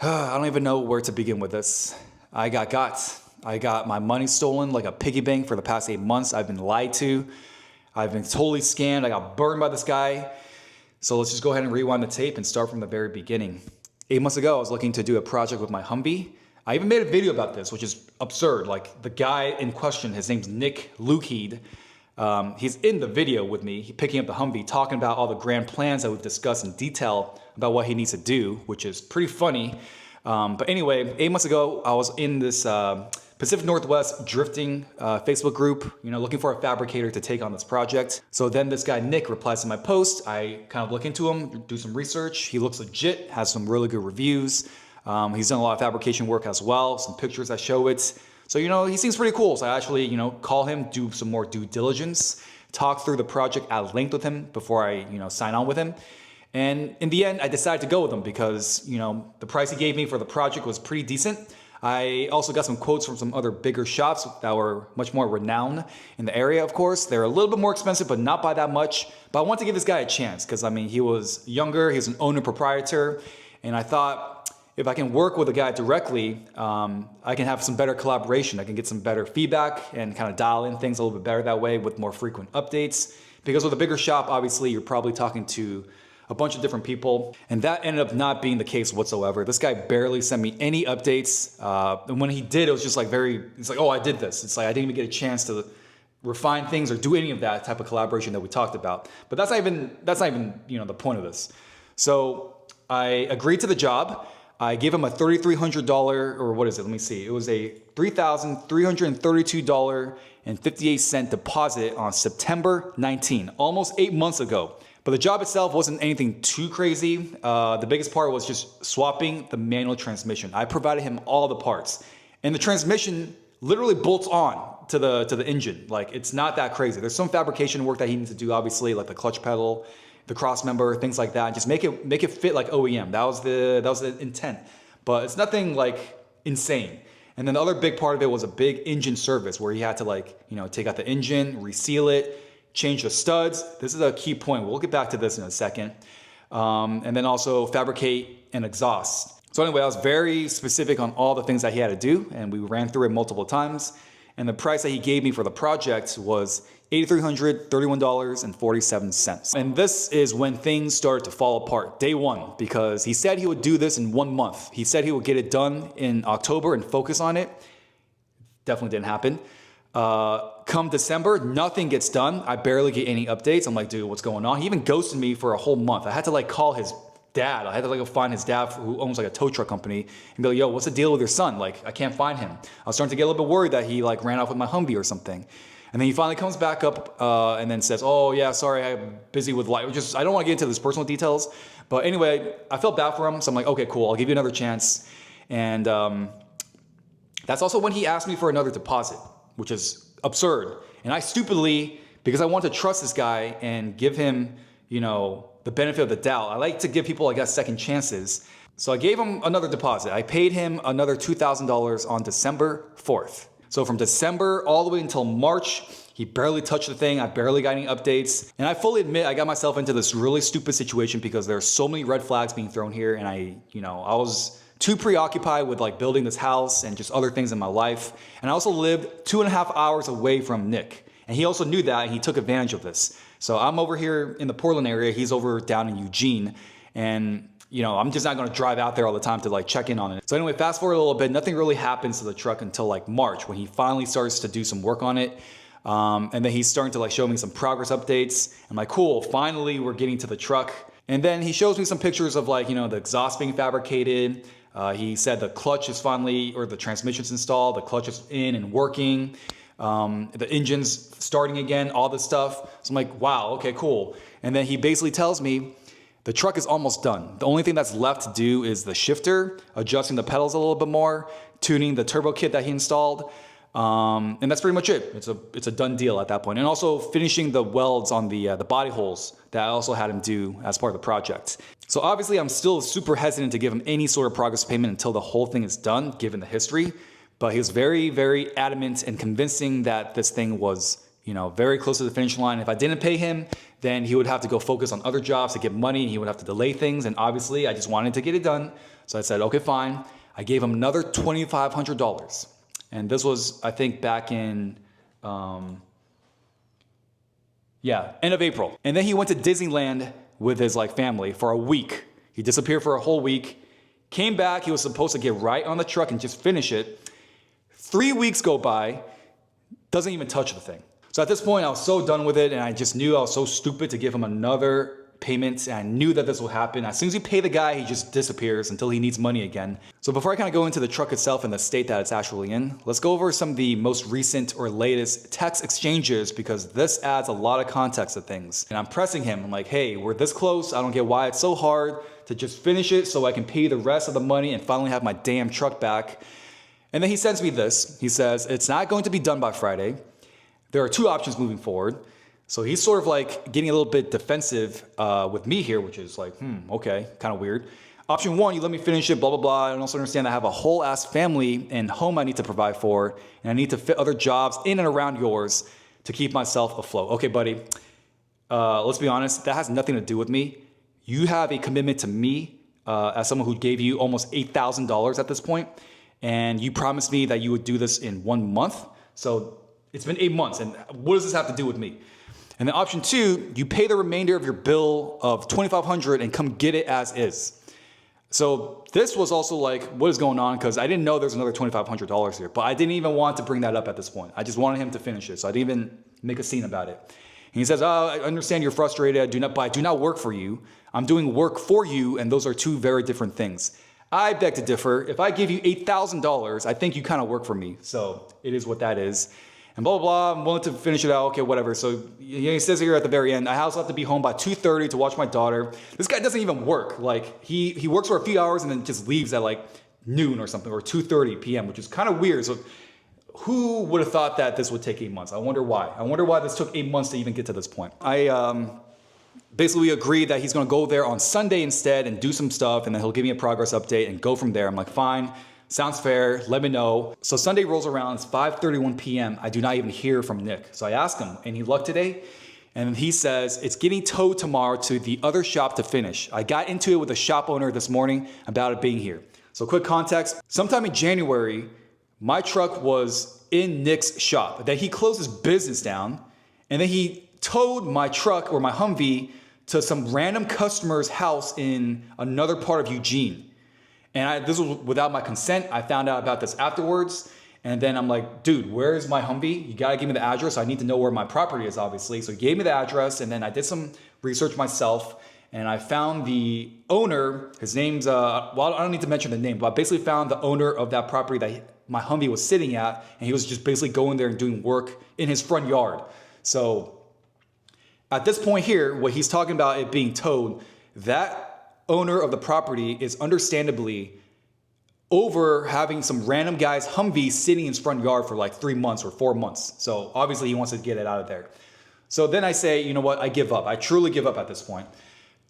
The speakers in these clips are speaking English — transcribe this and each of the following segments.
I don't even know where to begin with this. I got my money stolen like a piggy bank for the past 8 months. I've been lied to. I've been totally scammed. I got burned by this guy. So let's just go ahead and rewind the tape and start from the very beginning. 8 months ago, I was looking to do a project with my Humvee. I even made a video about this, which is absurd. Like the guy in question, his name's Loughead. He's in the video with me, picking up the Humvee, talking about all the grand plans that we've discussed in detail about what he needs to do, which is pretty funny. But anyway, 8 months ago, I was in this Pacific Northwest drifting Facebook group, looking for a fabricator to take on this project. So then this guy, Nick, replies to my post. I kind of look into him, do some research. He looks legit, has some really good reviews. He's done a lot of fabrication work as well, some pictures that show it. So, he seems pretty cool. So I actually, call him, do some more due diligence, talk through the project at length with him before I, sign on with him. And in the end, I decided to go with him because, the price he gave me for the project was pretty decent. I also got some quotes from some other bigger shops that were much more renowned in the area, of course. They're a little bit more expensive, but not by that much. But I want to give this guy a chance because, he was younger, he was an owner proprietor, and I thought, if I can work with a guy directly, I can have some better collaboration. I can get some better feedback and kind of dial in things a little bit better that way with more frequent updates. Because with a bigger shop, obviously, you're probably talking to a bunch of different people. And that ended up not being the case whatsoever. This guy barely sent me any updates. And when he did, it was just like it's like, oh, I did this. It's like I didn't even get a chance to refine things or do any of that type of collaboration that we talked about. But that's not even the point of this. So I agreed to the job. I gave him a $3,300, or what is it? Let me see. It was a $3,332.58 deposit on September 19, almost 8 months ago. But the job itself wasn't anything too crazy. The biggest part was just swapping the manual transmission. I provided him all the parts. And the transmission literally bolts on to the engine. Like, it's not that crazy. There's some fabrication work that he needs to do, obviously, like the clutch pedal, the cross member, things like that. Just make it fit like OEM. That was the intent. But it's nothing like insane. And then the other big part of it was a big engine service where he had to take out the engine, reseal it, change the studs. This is a key point. We'll get back to this in a second. And then also fabricate an exhaust. So anyway, I was very specific on all the things that he had to do, and we ran through it multiple times. And the price that he gave me for the project was $8,331.47. And this is when things started to fall apart, day one, because he said he would do this in 1 month. He said he would get it done in October and focus on it. Definitely didn't happen. Come December, nothing gets done. I barely get any updates. I'm like, dude, what's going on? He even ghosted me for a whole month. I had to call his dad. I had to go find his dad who owns a tow truck company and be like, yo, what's the deal with your son? I can't find him. I was starting to get a little bit worried that he ran off with my Humvee or something. And then he finally comes back up and then says, oh yeah, sorry, I'm busy with life. I don't want to get into this personal details. But anyway, I felt bad for him. So I'm like, okay, cool. I'll give you another chance. And that's also when he asked me for another deposit, which is absurd. And I stupidly, because I want to trust this guy and give him, the benefit of the doubt. I like to give people, second chances. So I gave him another deposit. I paid him another $2,000 on December 4th. So from December all the way until March, he barely touched the thing. I barely got any updates. And I fully admit I got myself into this really stupid situation because there are so many red flags being thrown here. And I was too preoccupied with building this house and just other things in my life. And I also lived 2.5 hours away from Nick. And he also knew that, and he took advantage of this. So I'm over here in the Portland area. He's over down in Eugene. And, I'm just not going to drive out there all the time to check in on it. So anyway, fast forward a little bit. Nothing really happens to the truck until March when he finally starts to do some work on it. And then he's starting to show me some progress updates. I'm like, cool, finally we're getting to the truck. And then he shows me some pictures of the exhaust being fabricated. He said the clutch is the transmission's installed, the clutch is in and working. The engine's starting again, all this stuff. So I'm like, wow, okay, cool. And then he basically tells me the truck is almost done. The only thing that's left to do is the shifter, adjusting the pedals a little bit more, tuning the turbo kit that he installed. And that's pretty much it. It's a done deal at that point. And also finishing the welds on the body holes that I also had him do as part of the project. So obviously I'm still super hesitant to give him any sort of progress payment until the whole thing is done, given the history. But he was very, very adamant and convincing that this thing was, very close to the finish line. If I didn't pay him, then he would have to go focus on other jobs to get money and he would have to delay things. And obviously I just wanted to get it done. So I said, okay, fine. I gave him another $2,500. And this was, I think, back in, end of April. And then he went to Disneyland with his family for a week. He disappeared for a whole week. Came back, he was supposed to get right on the truck and just finish it. 3 weeks go by, doesn't even touch the thing. So at this point, I was so done with it, and I just knew I was so stupid to give him another payment, and I knew that this would happen. As soon as you pay the guy, he just disappears until he needs money again. So before I kind of go into the truck itself and the state that it's actually in, let's go over some of the most recent or latest text exchanges, because this adds a lot of context to things. And I'm pressing him, I'm like, hey, we're this close. I don't get why it's so hard to just finish it so I can pay you the rest of the money and finally have my damn truck back. And then he sends me this. He says, it's not going to be done by Friday. There are two options moving forward. So he's sort of getting a little bit defensive with me here, which is okay, kind of weird. Option one, you let me finish it, blah, blah, blah. And also understand that I have a whole ass family and home I need to provide for, and I need to fit other jobs in and around yours to keep myself afloat. Okay, buddy, let's be honest, that has nothing to do with me. You have a commitment to me as someone who gave you almost $8,000 at this point, and you promised me that you would do this in 1 month. So it's been 8 months, and what does this have to do with me? And then option two, you pay the remainder of your bill of $2,500 and come get it as is. So this was also what is going on? Because I didn't know there's another $2,500 here, but I didn't even want to bring that up at this point. I just wanted him to finish it, so I didn't even make a scene about it. And he says, oh, I understand you're frustrated, but I do not work for you. I'm doing work for you, and those are two very different things. I beg to differ. If I give you $8,000, I think you kind of work for me. So it is what that is. And blah, blah, blah, I'm willing to finish it out. Okay, whatever. So he says here at the very end, I also have to be home by 2:30 to watch my daughter. This guy doesn't even work. He works for a few hours and then just leaves at noon or something, or 2:30 p.m., which is kind of weird. So who would have thought that this would take 8 months? I wonder why. I wonder why this took 8 months to even get to this point. I basically agreed that he's going to go there on Sunday instead and do some stuff, and then he'll give me a progress update and go from there. I'm like, fine. Sounds fair. Let me know. So Sunday rolls around. It's 5:31 p.m. I do not even hear from Nick. So I ask him, any luck today? And he says, it's getting towed tomorrow to the other shop to finish. I got into it with the shop owner this morning about it being here. So quick context. Sometime in January, my truck was in Nick's shop. Then he closed his business down, and then he towed my truck or my Humvee to some random customer's house in another part of Eugene. And this was without my consent. I found out about this afterwards. And then I'm like, dude, where's my Humvee? You gotta give me the address. I need to know where my property is, obviously. So he gave me the address, and then I did some research myself, and I found the owner. His name's, I don't need to mention the name, but I basically found the owner of that property that my Humvee was sitting at, and he was just basically going there and doing work in his front yard. So at this point here, what he's talking about it being towed, that owner of the property is understandably over having some random guy's Humvee sitting in his front yard for 3 months or 4 months. So obviously he wants to get it out of there. So then I say, you know what? I give up. I truly give up at this point.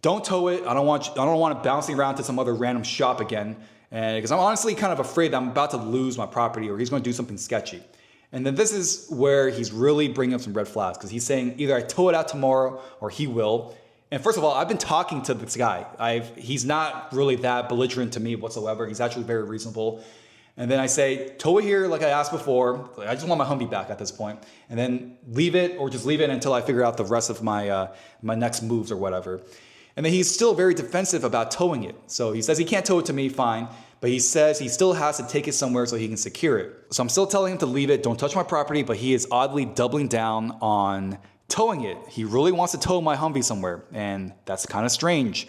Don't tow it. I don't want it bouncing around to some other random shop again, because I'm honestly kind of afraid that I'm about to lose my property or he's going to do something sketchy. And then this is where he's really bringing up some red flags, because he's saying either I tow it out tomorrow or he will. And first of all, I've been talking to this guy. He's not really that belligerent to me whatsoever. He's actually very reasonable. And then I say, tow it here like I asked before. I just want my Humvee back at this point. And then leave it, or just leave it until I figure out the rest of my my next moves or whatever. And then he's still very defensive about towing it. So he says he can't tow it to me, fine. But he says he still has to take it somewhere so he can secure it. So I'm still telling him to leave it, don't touch my property, but he is oddly doubling down on towing it. He really wants to tow my Humvee somewhere, and that's kind of strange.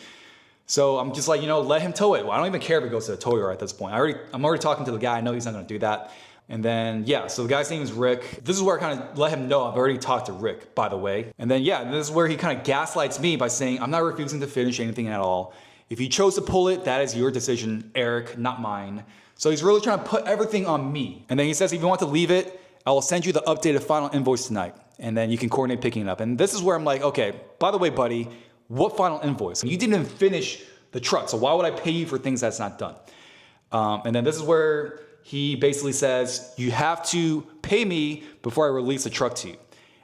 So I'm just let him tow it. Well, I don't even care if it goes to the tow yard at this point. I'm already talking to the guy. I know he's not going to do that. And then, so the guy's name is Rick. This is where I kind of let him know I've already talked to Rick, by the way. And then, this is where he kind of gaslights me by saying, I'm not refusing to finish anything at all. If you chose to pull it, that is your decision, Eric, not mine. So he's really trying to put everything on me. And then he says, if you want to leave it, I will send you the updated final invoice tonight, and then you can coordinate picking it up. And this is where I'm like, okay, by the way, buddy, what final invoice? You didn't even finish the truck, so why would I pay you for things that's not done? And then this is where he basically says, you have to pay me before I release the truck to you.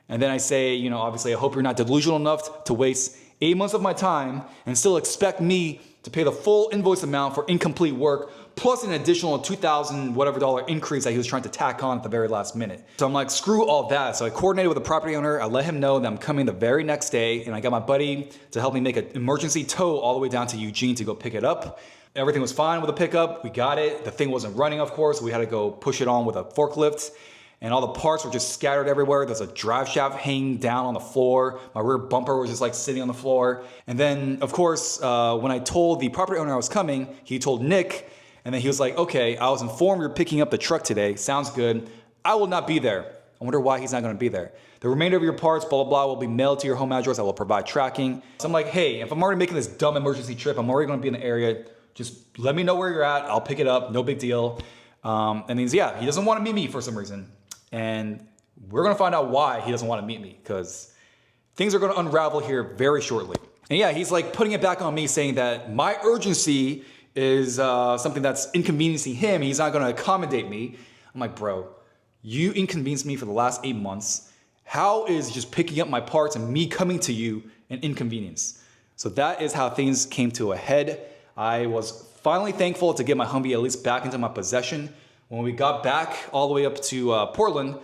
And then I say, obviously, I hope you're not delusional enough to waste 8 months of my time and still expect me to pay the full invoice amount for incomplete work, plus an additional $2,000 whatever increase that he was trying to tack on at the very last minute. So I'm like, screw all that. So I coordinated with the property owner. I let him know that I'm coming the very next day, and I got my buddy to help me make an emergency tow all the way down to Eugene to go pick it up. Everything was fine with the pickup. We got it. The thing wasn't running, of course. We had to go push it on with a forklift. And all the parts were just scattered everywhere. There's a drive shaft hanging down on the floor. My rear bumper was just like sitting on the floor. And then, of course, when I told the property owner I was coming, he told Nick, and then he was like, okay, I was informed you're picking up the truck today. Sounds good. I will not be there. I wonder why he's not going to be there. The remainder of your parts, blah, blah, blah, will be mailed to your home address. I will provide tracking. So I'm like, hey, if I'm already making this dumb emergency trip, I'm already going to be in the area. Just let me know where you're at. I'll pick it up. No big deal. And he doesn't want to meet me for some reason. And we're going to find out why he doesn't want to meet me, because things are going to unravel here very shortly. And yeah, he's like putting it back on me, saying that my urgency is something that's inconveniencing him. He's not going to accommodate me. I'm like, bro, you inconvenienced me for the last 8 months. How is just picking up my parts and me coming to you an inconvenience? So that is how things came to a head. I was finally thankful to get my Humvee at least back into my possession. When we got back all the way up to Portland,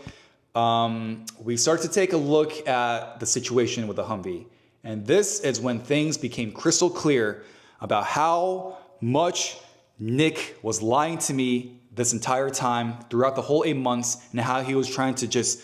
we started to take a look at the situation with the Humvee. And this is when things became crystal clear about how much Nick was lying to me this entire time throughout the whole 8 months, and how he was trying to just,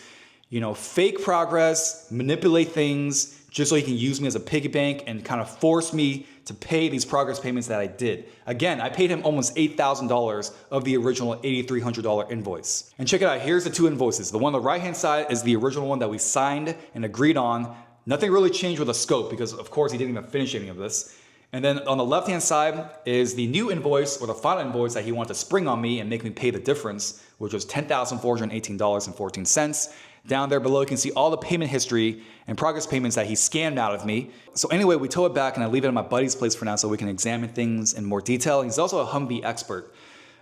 fake progress, manipulate things just so he can use me as a piggy bank and kind of force me to pay these progress payments that I did. Again, I paid him almost $8,000 of the original $8,300 invoice. And check it out, here's the two invoices. The one on the right-hand side is the original one that we signed and agreed on. Nothing really changed with the scope because, of course, he didn't even finish any of this. And then on the left-hand side is the new invoice, or the final invoice that he wanted to spring on me and make me pay the difference, which was $10,418.14. Down there below, you can see all the payment history and progress payments that he scanned out of me. So anyway, we tow it back and I leave it at my buddy's place for now so we can examine things in more detail. He's also a Humvee expert.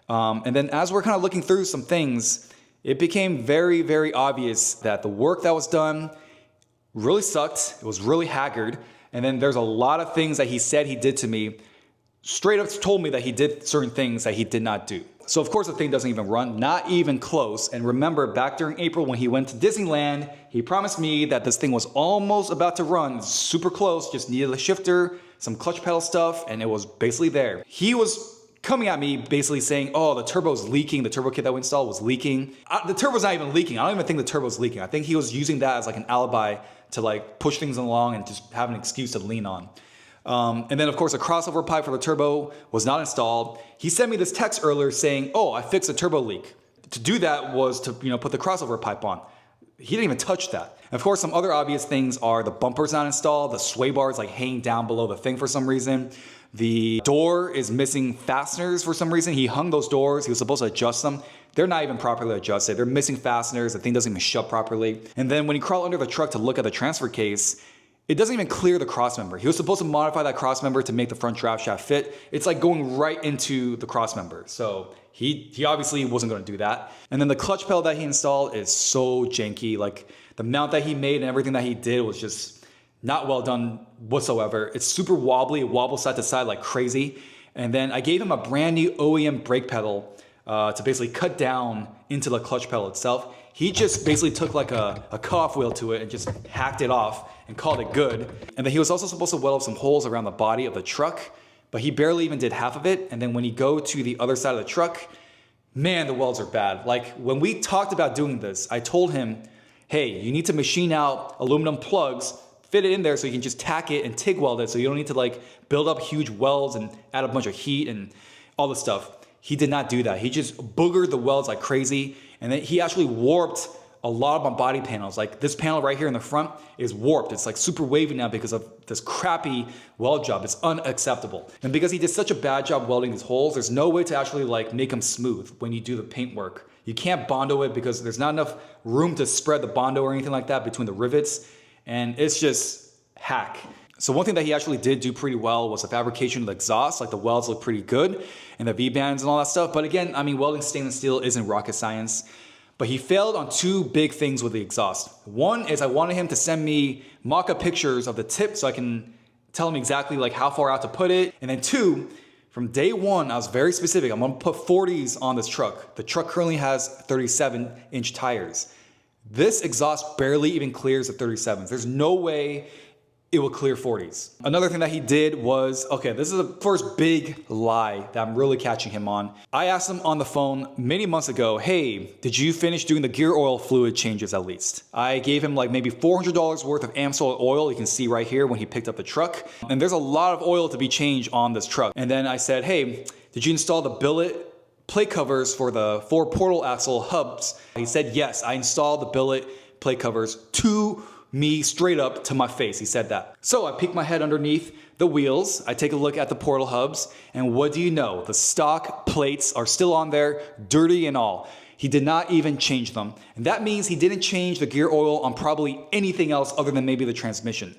And then as we're kind of looking through some things, it became very, very obvious that the work that was done really sucked. It was really haggard. And then there's a lot of things that he said he did to me, straight up told me that he did certain things that he did not do. So of course the thing doesn't even run, not even close. And remember, back during April when he went to Disneyland, he promised me that this thing was almost about to run, super close, just needed a shifter, some clutch pedal stuff, and it was basically there. He was coming at me basically saying, oh, the turbo's leaking, the turbo kit that we installed was leaking. The turbo's not even leaking. I don't even think the turbo's leaking. I think he was using that as like an alibi to like push things along and just have an excuse to lean on. And then of course a crossover pipe for the turbo was not installed. He sent me this text earlier saying, oh, I fixed a turbo leak. To do that was to, put the crossover pipe on. He didn't even touch that. And of course, some other obvious things are the bumper's not installed, the sway bar is like hanging down below the thing for some reason. The door is missing fasteners for some reason. He hung those doors, he was supposed to adjust them. They're not even properly adjusted. They're missing fasteners, the thing doesn't even shut properly. And then when you crawl under the truck to look at the transfer case, it doesn't even clear the crossmember. He was supposed to modify that crossmember to make the front drive shaft fit. It's like going right into the crossmember. So he obviously wasn't going to do that. And then the clutch pedal that he installed is so janky. Like the mount that he made and everything that he did was just not well done whatsoever. It's super wobbly. It wobbles side to side like crazy. And then I gave him a brand new OEM brake pedal to basically cut down into the clutch pedal itself. He just basically took like a cutoff wheel to it and just hacked it off and called it good. And then he was also supposed to weld up some holes around the body of the truck, but he barely even did half of it. And then when you go to the other side of the truck, man, the welds are bad. Like when we talked about doing this, I told him, hey, you need to machine out aluminum plugs, fit it in there so you can just tack it and TIG weld it so you don't need to like build up huge welds and add a bunch of heat and all this stuff. He did not do that. He just boogered the welds like crazy. And then he actually warped a lot of my body panels. Like this panel right here in the front is warped. It's like super wavy now because of this crappy weld job. It's unacceptable. And because he did such a bad job welding these holes, there's no way to actually like make them smooth when you do the paint work. You can't Bondo it because there's not enough room to spread the Bondo or anything like that between the rivets. And it's just hack. So one thing that he actually did do pretty well was the fabrication of the exhaust. Like the welds look pretty good and the V-bands and all that stuff. But again, I mean, welding stainless steel isn't rocket science. But he failed on two big things with the exhaust. One is I wanted him to send me mock-up pictures of the tip so I can telling me exactly like how far out to put it. And then 2, from day 1, I was very specific. I'm gonna put 40s on this truck. The truck currently has 37-inch tires. This exhaust barely even clears the 37s. There's no way it will clear 40s. Another thing that he did was, okay, this is the first big lie that I'm really catching him on. I asked him on the phone many months ago, hey, did you finish doing the gear oil fluid changes at least? I gave him like maybe $400 worth of AMSOIL oil. You can see right here when he picked up the truck. And there's a lot of oil to be changed on this truck. And then I said, hey, did you install the billet plate covers for the 4 portal axle hubs? He said, yes, I installed the billet plate covers to me straight up to my face. He said that. So I peek my head underneath the wheels. I take a look at the portal hubs, and what do you know? The stock plates are still on there, dirty and all. He did not even change them. And that means he didn't change the gear oil on probably anything else other than maybe the transmission,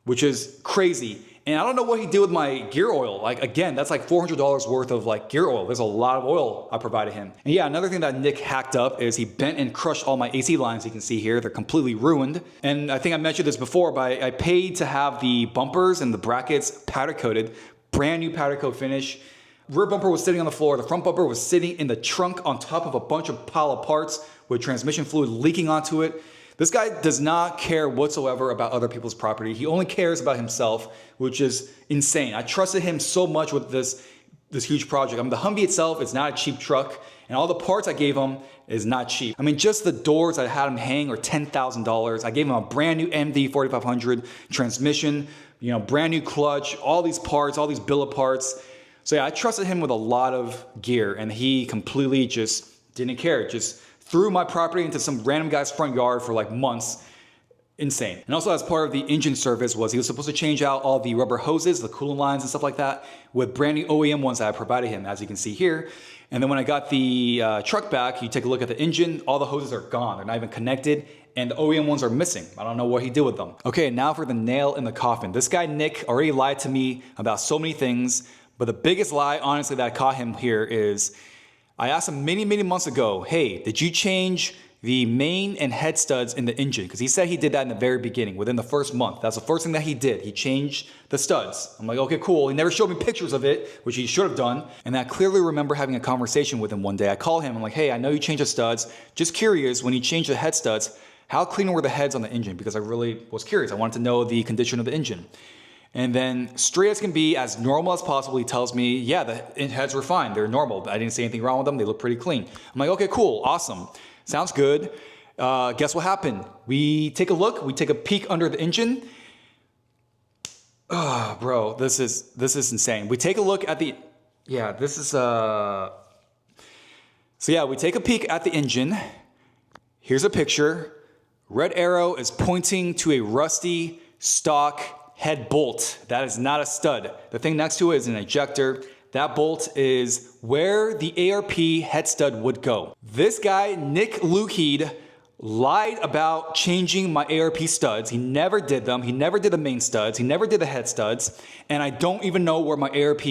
which is crazy. And I don't know what he did with my gear oil. Like, again, that's like $400 worth of like gear oil. There's a lot of oil I provided him. And yeah, another thing that Nick hacked up is he bent and crushed all my AC lines. You can see here, they're completely ruined. And I think I mentioned this before, but I paid to have the bumpers and the brackets powder coated, brand new powder coat finish. Rear bumper was sitting on the floor. The front bumper was sitting in the trunk on top of a bunch of pile of parts with transmission fluid leaking onto it. This guy does not care whatsoever about other people's property. He only cares about himself, which is insane. I trusted him so much with this huge project. I mean, the Humvee itself is not a cheap truck, and all the parts I gave him is not cheap. I mean, just the doors I had him hang are $10,000. I gave him a brand new MD 4500 transmission, brand new clutch, all these parts, all these billet parts. So yeah, I trusted him with a lot of gear, and he completely just didn't care. Just threw my property into some random guy's front yard for like months. Insane. And also, as part of the engine service, he was supposed to change out all the rubber hoses, the coolant lines and stuff like that, with brand new OEM ones that I provided him, as you can see here. And then when I got the truck back, you take a look at the engine, all the hoses are gone. They're not even connected, and the OEM ones are missing. I don't know what he did with them. Okay, now for the nail in the coffin. This guy, Nick, already lied to me about so many things, but the biggest lie, honestly, that I caught him here is, I asked him many, many months ago, hey, did you change the main and head studs in the engine? Because he said he did that in the very beginning, within the first month. That's the first thing that he did. He changed the studs. I'm like, okay, cool. He never showed me pictures of it, which he should have done. And I clearly remember having a conversation with him one day. I called him. I'm like, hey, I know you changed the studs. Just curious, when you changed the head studs, how clean were the heads on the engine? Because I really was curious. I wanted to know the condition of the engine. And then, straight as can be, as normal as possible, he tells me, yeah, the heads were fine. They're normal. I didn't see anything wrong with them. They look pretty clean. I'm like, okay, cool, awesome. Sounds good. Guess what happened? We take a look. We take a peek under the engine. Oh, bro, this is insane. We take a look at the, yeah, this is, so yeah, we take a peek at the engine. Here's a picture. Red arrow is pointing to a rusty stock head bolt. That is not a stud. The thing next to it is an ejector. That bolt is where the ARP head stud would go. This guy, Nick Loughead, lied about changing my ARP studs. He never did them. He never did the main studs. He never did the head studs. And I don't even know where my ARP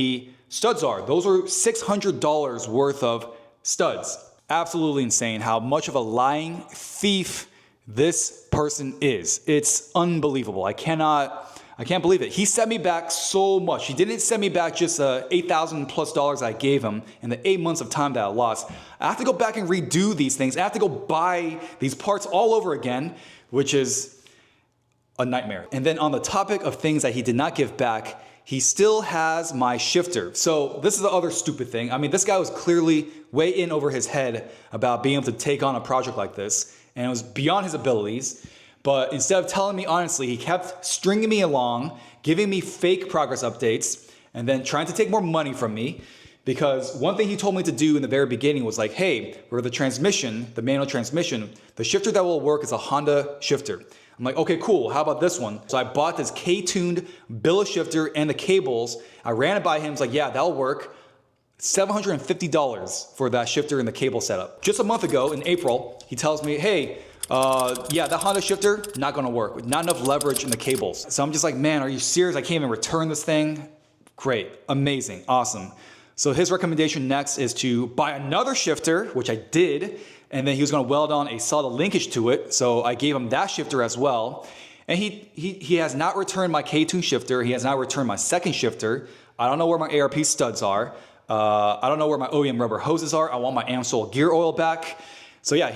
studs are. Those are $600 worth of studs. Absolutely insane how much of a lying thief this person is. It's unbelievable. I can't believe it. He sent me back so much. He didn't send me back just $8,000 plus I gave him in the 8 months of time that I lost. I have to go back and redo these things. I have to go buy these parts all over again, which is a nightmare. And then on the topic of things that he did not give back, he still has my shifter. So this is the other stupid thing. I mean, this guy was clearly way in over his head about being able to take on a project like this, and it was beyond his abilities. But instead of telling me honestly, he kept stringing me along, giving me fake progress updates, and then trying to take more money from me. Because one thing he told me to do in the very beginning was like, hey, for the transmission, the manual transmission, the shifter that will work is a Honda shifter. I'm like, okay, cool. How about this one? So I bought this K-tuned billet shifter and the cables. I ran it by him. He's like, yeah, that'll work. $750 for that shifter and the cable setup. Just a month ago in April, he tells me, hey, yeah, that Honda shifter, not gonna work. Not enough leverage in the cables. So I'm just like, man, are you serious? I can't even return this thing? Great, amazing, awesome. So his recommendation next is to buy another shifter, which I did, and then he was gonna weld on a solid linkage to it. So I gave him that shifter as well. And he has not returned my K-tune shifter. He has not returned my second shifter. I don't know where my ARP studs are. I don't know where my OEM rubber hoses are. I want my AMSOIL gear oil back. So yeah,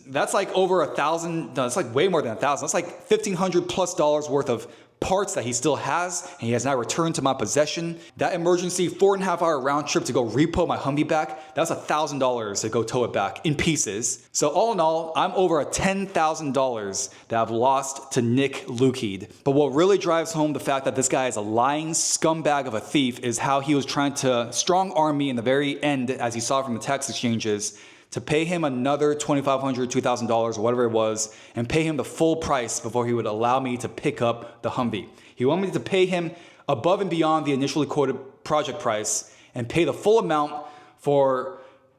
that's like over $1,000. No, that's like way more than $1,000. That's like $1,500+ worth of parts that he still has, and he has not returned to my possession. That emergency 4.5-hour round trip to go repo my Humvee back, that's $1,000 to go tow it back in pieces. So all in all, I'm over $10,000 that I've lost to Nick Loughead. But what really drives home the fact that this guy is a lying scumbag of a thief is how he was trying to strong arm me in the very end, as you saw from the text exchanges, to pay him another $2,500, $2,000 or whatever it was, and pay him the full price before he would allow me to pick up the Humvee. He wanted me to pay him above and beyond the initially quoted project price and pay the full amount for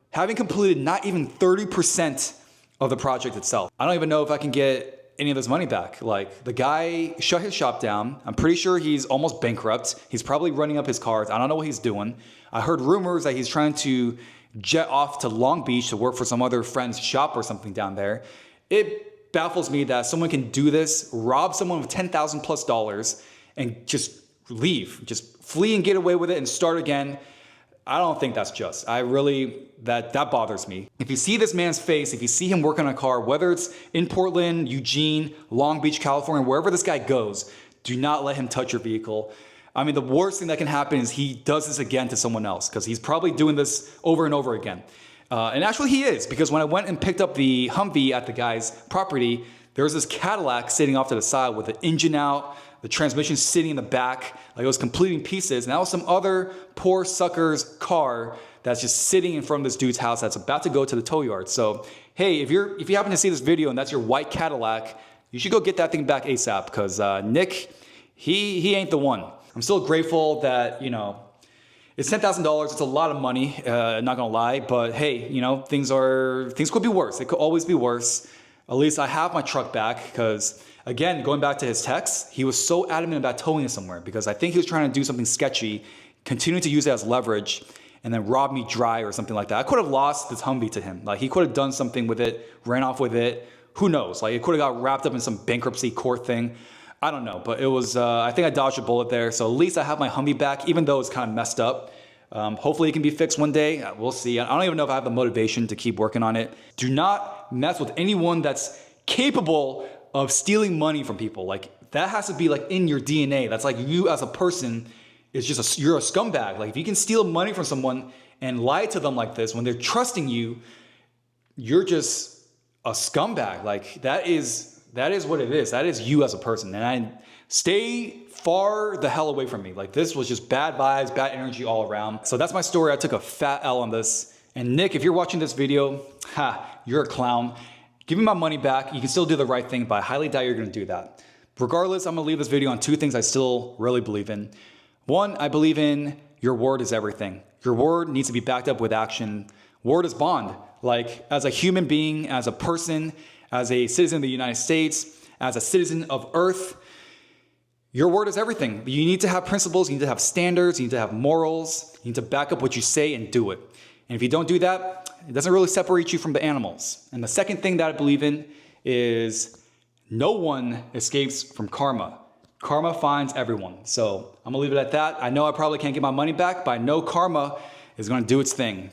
having completed not even 30% of the project itself. I don't even know if I can get any of this money back. Like, the guy shut his shop down. I'm pretty sure he's almost bankrupt. He's probably running up his cars. I don't know what he's doing. I heard rumors that he's trying to jet off to Long Beach to work for some other friend's shop or something down there. It baffles me that someone can do this, rob someone with $10,000+ and just leave, just flee and get away with it and start again. I don't think that's just. That bothers me. If you see this man's face, if you see him working on a car, whether it's in Portland, Eugene, Long Beach, California, wherever this guy goes, do not let him touch your vehicle. I mean, the worst thing that can happen is he does this again to someone else, because he's probably doing this over and over again. And actually he is, because when I went and picked up the Humvee at the guy's property, there was this Cadillac sitting off to the side with the engine out, the transmission sitting in the back, like it was completely in pieces. And that was some other poor sucker's car that's just sitting in front of this dude's house that's about to go to the tow yard. So, hey, if you happen to see this video and that's your white Cadillac, you should go get that thing back ASAP, because Nick, he ain't the one. I'm still grateful that, it's $10,000. It's a lot of money, not gonna lie. But hey, things could be worse. It could always be worse. At least I have my truck back, because again, going back to his text, he was so adamant about towing it somewhere, because I think he was trying to do something sketchy, continuing to use it as leverage, and then rob me dry or something like that. I could have lost this Humvee to him. Like, he could have done something with it, ran off with it. Who knows? Like, it could have got wrapped up in some bankruptcy court thing. I don't know, but it was, I think I dodged a bullet there. So at least I have my Humvee back, even though it's kind of messed up. Hopefully it can be fixed one day. We'll see. I don't even know if I have the motivation to keep working on it. Do not mess with anyone that's capable of stealing money from people. Like, that has to be like in your DNA. That's like you as a person is just you're a scumbag. Like, if you can steal money from someone and lie to them like this when they're trusting you, you're just a scumbag. Like, that is what it is. That is you as a person. And I stay far the hell away from me. Like, this was just bad vibes, bad energy all around. So that's my story. I took a fat L on this. And Nick, if you're watching this video, you're a clown. Give me my money back. You can still do the right thing, but I highly doubt you're gonna do that. Regardless, I'm gonna leave this video on two things I still really believe in. One, I believe in your word is everything. Your word needs to be backed up with action. Word is bond. Like, as a human being, as a person, as a citizen of the United States, as a citizen of Earth, your word is everything. You need to have principles, you need to have standards, you need to have morals, you need to back up what you say and do it. And if you don't do that, it doesn't really separate you from the animals. And the second thing that I believe in is no one escapes from karma. Karma finds everyone. So I'm gonna leave it at that. I know I probably can't get my money back, but I know karma is gonna do its thing.